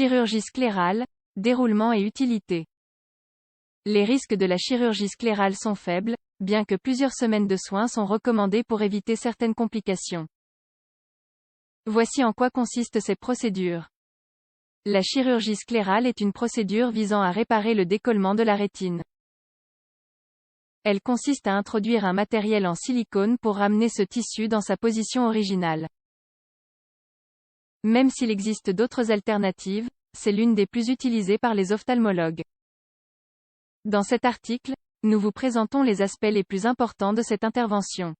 Chirurgie sclérale, déroulement et utilité. Les risques de la chirurgie sclérale sont faibles, bien que plusieurs semaines de soins sont recommandées pour éviter certaines complications. Voici en quoi consistent ces procédures. La chirurgie sclérale est une procédure visant à réparer le décollement de la rétine. Elle consiste à introduire un matériel en silicone pour ramener ce tissu dans sa position originale. Même s'il existe d'autres alternatives, c'est l'une des plus utilisées par les ophtalmologues. Dans cet article, nous vous présentons les aspects les plus importants de cette intervention.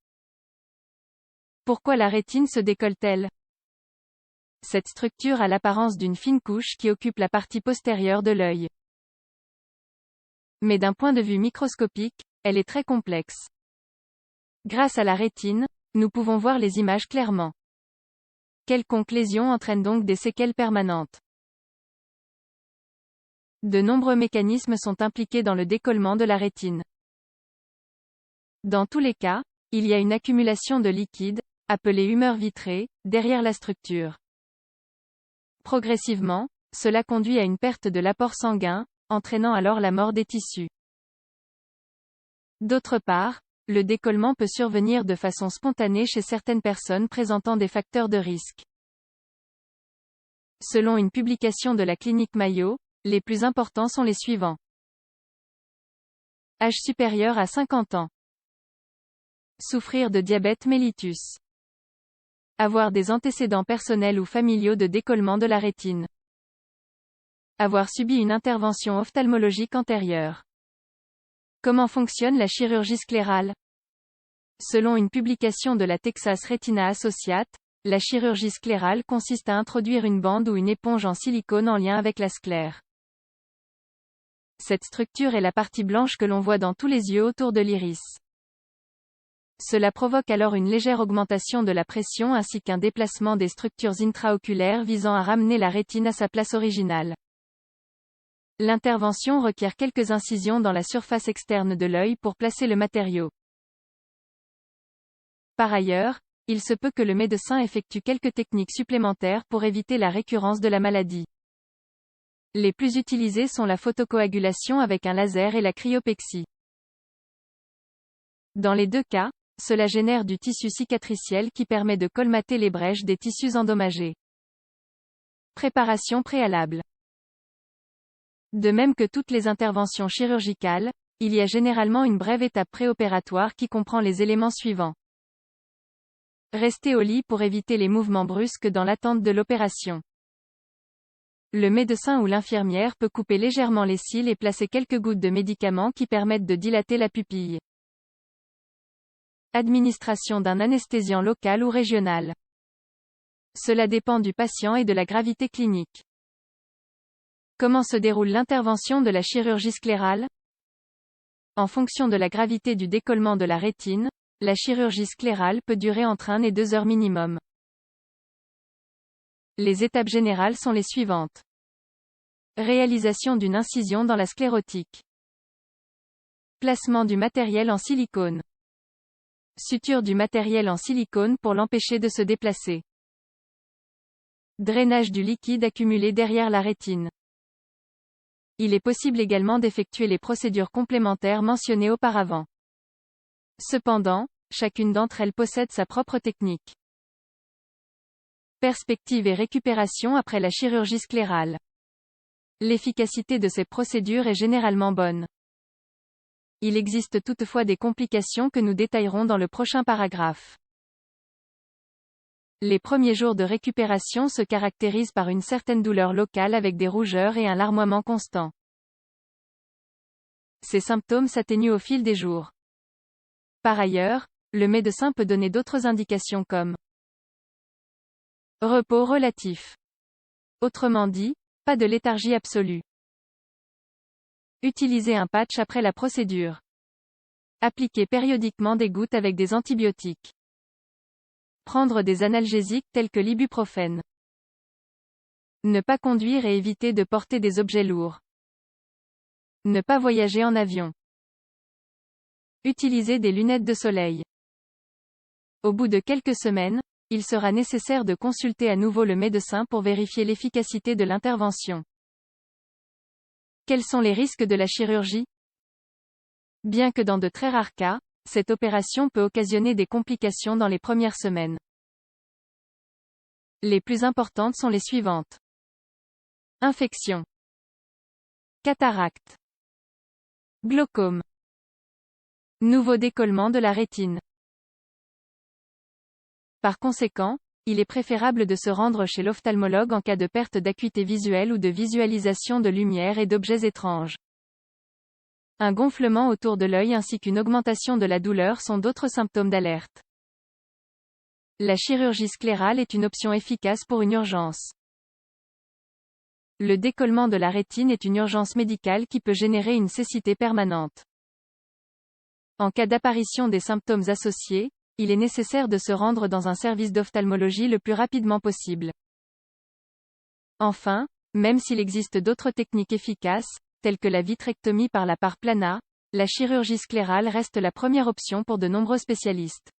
Pourquoi la rétine se décolle-t-elle? Cette structure a l'apparence d'une fine couche qui occupe la partie postérieure de l'œil. Mais d'un point de vue microscopique, elle est très complexe. Grâce à la rétine, nous pouvons voir les images clairement. Quelconque lésion entraîne donc des séquelles permanentes. De nombreux mécanismes sont impliqués dans le décollement de la rétine. Dans tous les cas, il y a une accumulation de liquide, appelée humeur vitrée, derrière la structure. Progressivement, cela conduit à une perte de l'apport sanguin, entraînant alors la mort des tissus. D'autre part, le décollement peut survenir de façon spontanée chez certaines personnes présentant des facteurs de risque. Selon une publication de la clinique Mayo, les plus importants sont les suivants. Âge supérieur à 50 ans. Souffrir de diabète mellitus. Avoir des antécédents personnels ou familiaux de décollement de la rétine. Avoir subi une intervention ophtalmologique antérieure. Comment fonctionne la chirurgie sclérale? Selon une publication de la Texas Retina Associates, la chirurgie sclérale consiste à introduire une bande ou une éponge en silicone en lien avec la sclère. Cette structure est la partie blanche que l'on voit dans tous les yeux autour de l'iris. Cela provoque alors une légère augmentation de la pression ainsi qu'un déplacement des structures intraoculaires visant à ramener la rétine à sa place originale. L'intervention requiert quelques incisions dans la surface externe de l'œil pour placer le matériau. Par ailleurs, il se peut que le médecin effectue quelques techniques supplémentaires pour éviter la récurrence de la maladie. Les plus utilisées sont la photocoagulation avec un laser et la cryopexie. Dans les deux cas, cela génère du tissu cicatriciel qui permet de colmater les brèches des tissus endommagés. Préparation préalable. De même que toutes les interventions chirurgicales, il y a généralement une brève étape préopératoire qui comprend les éléments suivants. Rester au lit pour éviter les mouvements brusques dans l'attente de l'opération. Le médecin ou l'infirmière peut couper légèrement les cils et placer quelques gouttes de médicaments qui permettent de dilater la pupille. Administration d'un anesthésiant local ou régional. Cela dépend du patient et de la gravité clinique. Comment se déroule l'intervention de la chirurgie sclérale? En fonction de la gravité du décollement de la rétine, la chirurgie sclérale peut durer entre 1 et 2 heures minimum. Les étapes générales sont les suivantes. Réalisation d'une incision dans la sclérotique. Placement du matériel en silicone. Suture du matériel en silicone pour l'empêcher de se déplacer. Drainage du liquide accumulé derrière la rétine. Il est possible également d'effectuer les procédures complémentaires mentionnées auparavant. Cependant, chacune d'entre elles possède sa propre technique. Perspective et récupération après la chirurgie sclérale. L'efficacité de ces procédures est généralement bonne. Il existe toutefois des complications que nous détaillerons dans le prochain paragraphe. Les premiers jours de récupération se caractérisent par une certaine douleur locale avec des rougeurs et un larmoiement constant. Ces symptômes s'atténuent au fil des jours. Par ailleurs, le médecin peut donner d'autres indications comme repos relatif. Autrement dit, pas de léthargie absolue. Utiliser un patch après la procédure. Appliquer périodiquement des gouttes avec des antibiotiques. Prendre des analgésiques tels que l'ibuprofène. Ne pas conduire et éviter de porter des objets lourds. Ne pas voyager en avion. Utiliser des lunettes de soleil. Au bout de quelques semaines, il sera nécessaire de consulter à nouveau le médecin pour vérifier l'efficacité de l'intervention. Quels sont les risques de la chirurgie? Bien que dans de très rares cas, cette opération peut occasionner des complications dans les premières semaines. Les plus importantes sont les suivantes. Infection. Cataracte. Glaucome. Nouveau décollement de la rétine. Par conséquent, il est préférable de se rendre chez l'ophtalmologue en cas de perte d'acuité visuelle ou de visualisation de lumière et d'objets étranges. Un gonflement autour de l'œil ainsi qu'une augmentation de la douleur sont d'autres symptômes d'alerte. La chirurgie sclérale est une option efficace pour une urgence. Le décollement de la rétine est une urgence médicale qui peut générer une cécité permanente. En cas d'apparition des symptômes associés, il est nécessaire de se rendre dans un service d'ophtalmologie le plus rapidement possible. Enfin, même s'il existe d'autres techniques efficaces, telles que la vitrectomie par la pare plana, la chirurgie sclérale reste la première option pour de nombreux spécialistes.